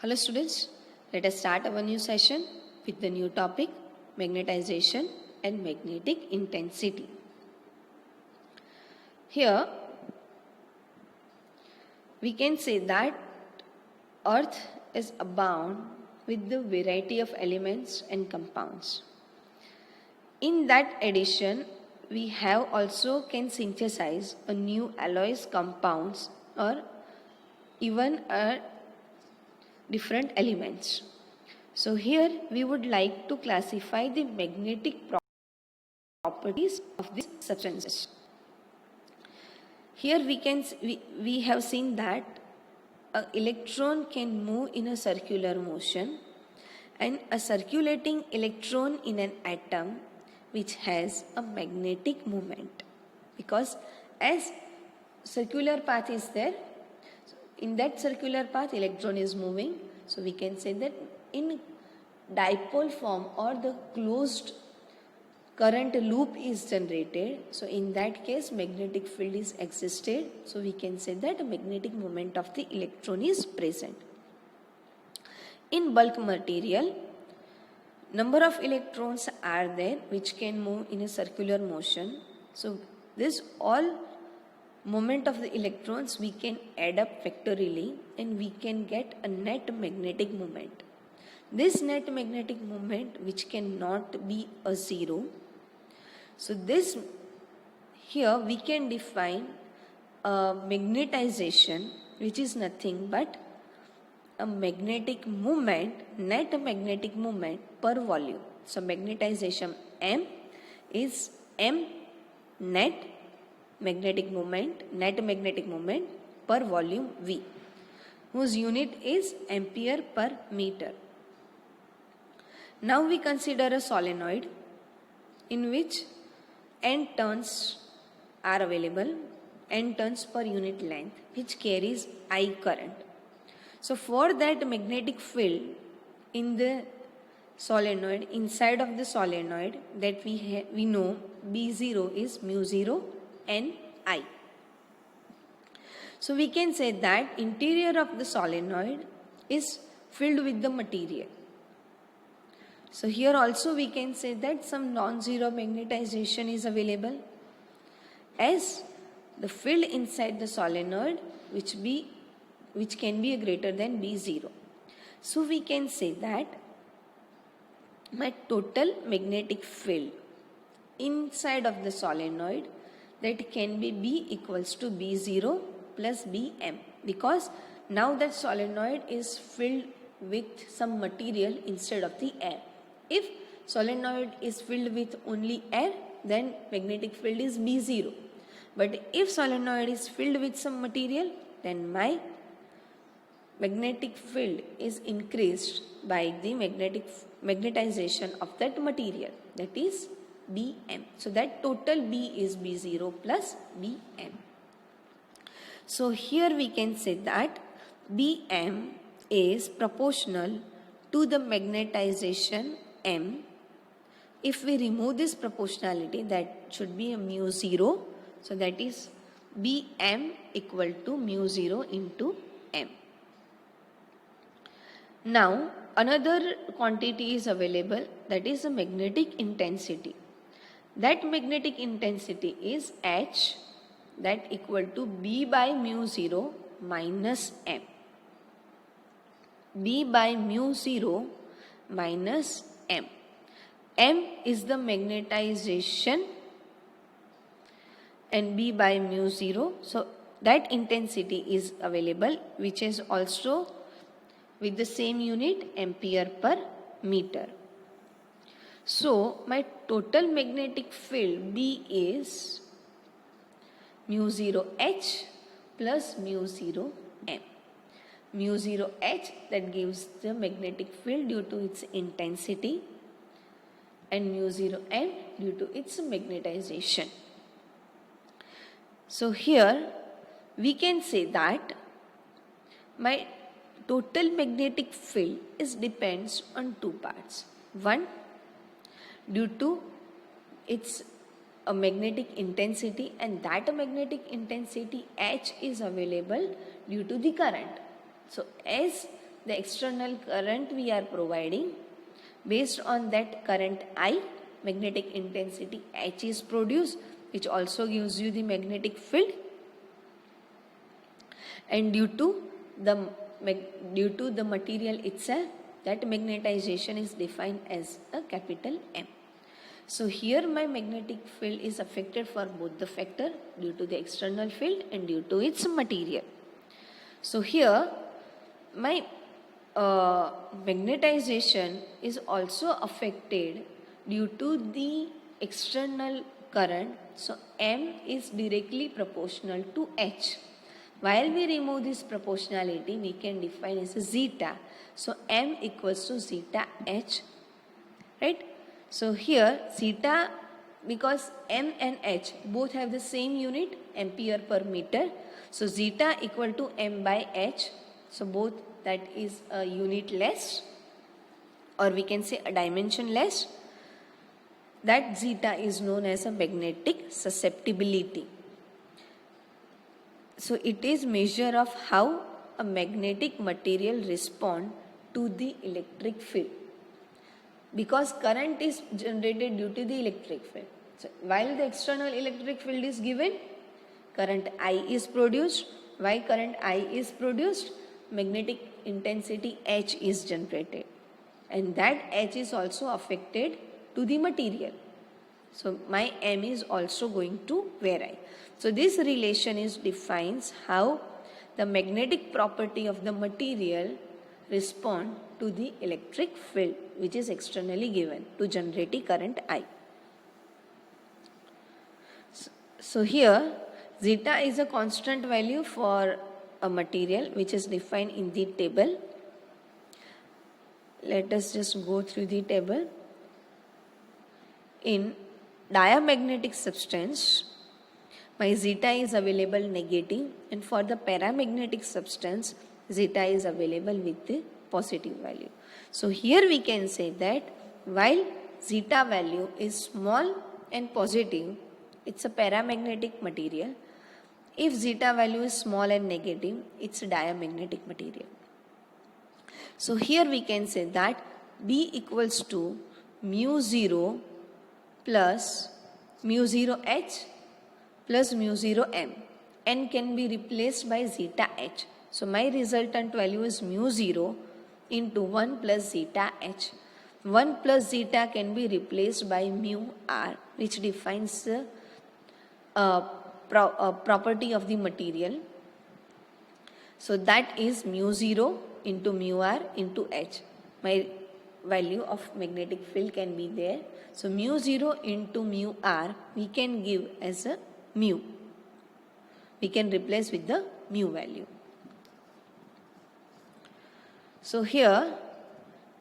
Hello students, let us start our new session with the new topic magnetization and magnetic intensity. Here we can say that Earth is abound with the variety of elements and compounds. In that addition, we have also can synthesize a new alloys compounds or even a different elements. So here we would like to classify the magnetic properties of these substances. Here we have seen that an electron can move in a circular motion, and a circulating electron in an atom which has a magnetic moment, because as circular path is there, in that circular path electron is moving, so we can say that in dipole form or the closed current loop is generated. So in that case magnetic field is existed, so we can say that a magnetic moment of the electron is present. In bulk material, number of electrons are there which can move in a circular motion. So this all moment of the electrons we can add up factorially and we can get a net magnetic moment. This net magnetic moment which cannot be a zero. So this here we can define a magnetization which is nothing but a magnetic moment, net magnetic moment per volume. So magnetization M is M net magnetic moment, net magnetic moment per volume V, whose unit is ampere per meter. Now we consider a solenoid in which n turns are available, n turns per unit length, which carries I current. So for that magnetic field in the solenoid, inside of the solenoid, that we know B0 is mu 0 n I. So we can say that interior of the solenoid is filled with the material. So here also we can say that some non-zero magnetization is available, as the field inside the solenoid which can be greater than B0. So we can say that my total magnetic field inside of the solenoid, that can be B equals to B0 plus Bm, because now that solenoid is filled with some material instead of the air. If solenoid is filled with only air, then magnetic field is B0. But if solenoid is filled with some material, then my magnetic field is increased by the magnetization of that material, that is Bm. So that total B is B0 plus Bm. So here we can say that Bm is proportional to the magnetization M. If we remove this proportionality, that should be a mu 0. So that is Bm equal to mu 0 into M. Now another quantity is available, that is a magnetic intensity. That magnetic intensity is H, that equal to B by mu 0 minus M. B by mu 0 minus M. M is the magnetization and B by mu 0. So that intensity is available, which is also with the same unit ampere per meter. So my total magnetic field B is mu 0 H plus mu 0 M. Mu 0 H, that gives the magnetic field due to its intensity, and mu 0 M due to its magnetization. So here we can say that my total magnetic field is depends on two parts. One, due to its a magnetic intensity, and that magnetic intensity H is available due to the current. So as the external current we are providing. Based on that current I, magnetic intensity H is produced, which also gives you the magnetic field. And due to the material itself, that magnetization is defined as a capital M. So here my magnetic field is affected for both the factor, due to the external field and due to its material. So here my magnetization is also affected due to the external current. So M is directly proportional to H. While we remove this proportionality, we can define as a zeta. So M equals to zeta H, right? So here zeta, because M and H both have the same unit, ampere per meter. So zeta equal to M by H. So both, that is a unit less, or we can say a dimension less. That zeta is known as a magnetic susceptibility. So it is measure of how a magnetic material respond to the electric field, because current is generated due to the electric field. So while the external electric field is given, current I is produced. Why current I is produced? Magnetic intensity H is generated, and that H is also affected to the material. So my M is also going to vary. So this relation defines how the magnetic property of the material respond to the electric field, which is externally given to generate the current I. So here zeta is a constant value for a material which is defined in the table. Let us just go through the table. In diamagnetic substance, my zeta is available negative, and for the paramagnetic substance, zeta is available with the positive value. So here we can say that while zeta value is small and positive, it's a paramagnetic material. If zeta value is small and negative, it's a diamagnetic material. So here we can say that B equals to mu 0 plus mu 0 H plus mu 0 M. N can be replaced by zeta H. So my resultant value is mu 0 into 1 plus zeta H. 1 plus zeta can be replaced by mu R, which defines the property of the material. So that is mu 0 into mu R into H. My value of magnetic field can be there. So mu 0 into mu R we can give as a mu. We can replace with the mu value. So here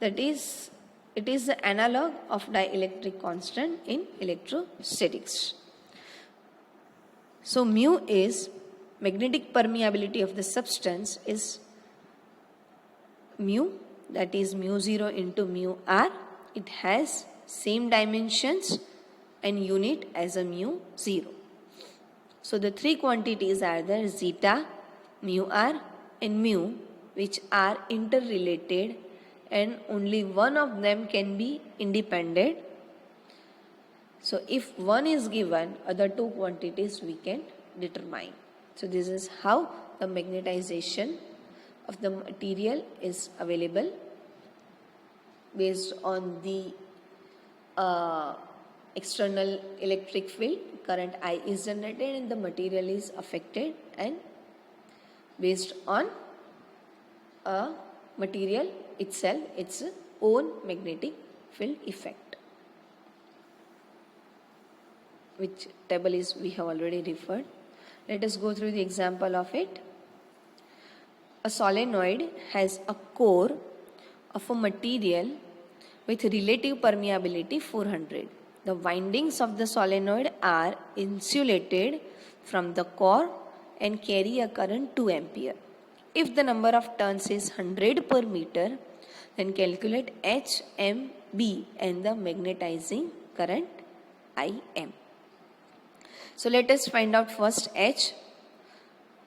it is the analog of dielectric constant in electrostatics. So mu is magnetic permeability of the substance is mu, that is mu 0 into mu R. It has same dimensions and unit as a mu 0. So the three quantities are there, zeta, mu R and mu, which are interrelated, and only one of them can be independent. So if one is given, other two quantities we can determine. So this is how the magnetization of the material is available based on the external electric field. Current I is generated and the material is affected, and based on a material itself, its own magnetic field effect, which table is we have already referred. Let us go through the example of it. A solenoid has a core of a material with relative permeability 400. The windings of the solenoid are insulated from the core and carry a current 2 ampere. If the number of turns is 100 per meter, then calculate HMB and the magnetizing current IM. So let us find out first H.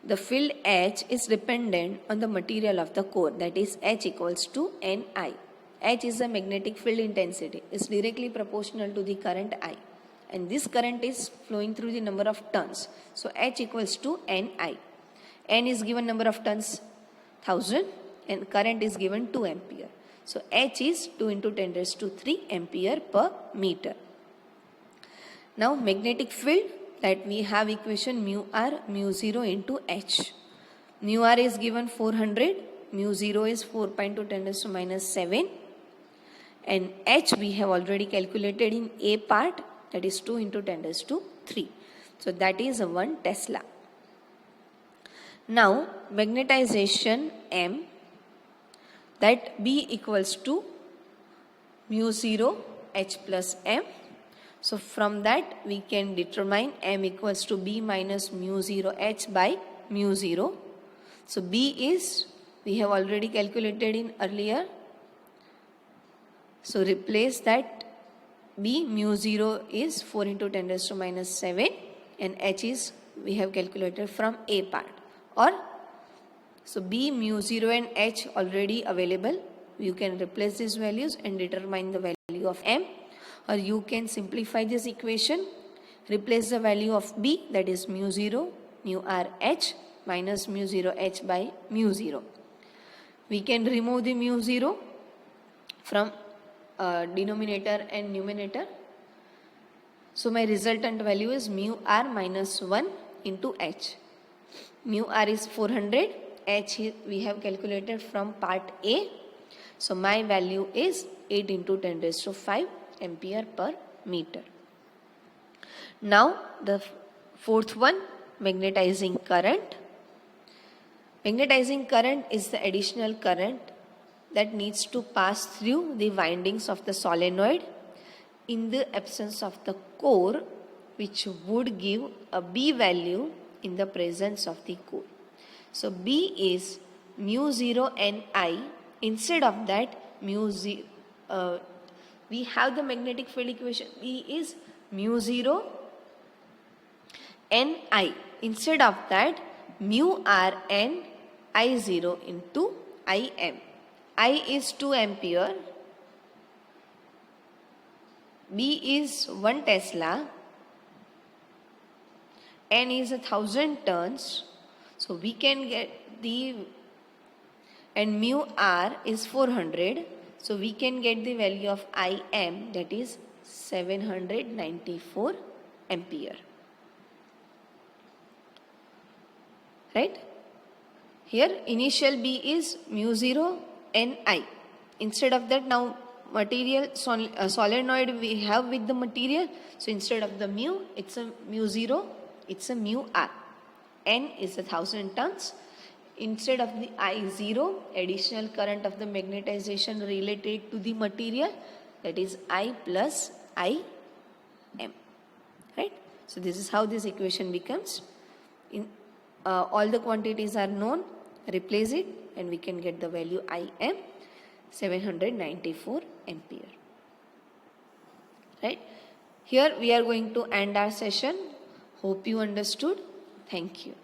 the field H is dependent on the material of the core, that is H equals to Ni. H is the magnetic field intensity, is directly proportional to the current I, and this current is flowing through the number of turns. So H equals to Ni. N is given number of turns 1000 and current is given 2 ampere. So H is 2 into 10 raised to 3 ampere per meter. Now magnetic field, that we have equation mu r mu 0 into H. Mu r is given 400, mu 0 is 4.2 10 raised to minus 7, and H we have already calculated in A part, that is 2 into 10 raised to 3. So that is 1 Tesla. Now magnetization M, that B equals to mu 0 H plus M. So from that we can determine M equals to B minus mu 0 H by mu 0. So B is, we have already calculated in earlier. So replace that. B mu 0 is 4 into 10 raised to minus 7 and H is, we have calculated from A part. Or so B mu 0 and H already available. You can replace these values and determine the value of M. Or you can simplify this equation, replace the value of B, that is mu 0 mu r H minus mu 0 H by mu 0. We can remove the mu 0 from denominator and numerator. So my resultant value is mu r minus 1 into H. Mu r is 400, H we have calculated from part A. So my value is 8 into 10 raised to 5 ampere per meter. Now the fourth one, magnetizing current. Magnetizing current is the additional current that needs to pass through the windings of the solenoid in the absence of the core, which would give a B value in the presence of the core. So B is mu 0 Ni. Instead of that, mu 0, we have the magnetic field equation. B is mu 0 Ni. Instead of that, mu r n I0 into Im. I is 2 ampere, B is 1 Tesla, N is 1000 turns. So we can get the, and mu r is 400. So we can get the value of Im, that is 794 ampere. Right? Here initial B is mu 0 Ni. Instead of that, now material solenoid we have with the material. So instead of the mu, it's a mu 0, it's a mu r. N is 1000 turns. Instead of the I0, additional current of the magnetization related to the material, that is I plus Im. Right? So this is how this equation becomes. In all the quantities are known, replace it and we can get the value Im, 794 ampere. Right? Here we are going to end our session. Hope you understood. Thank you.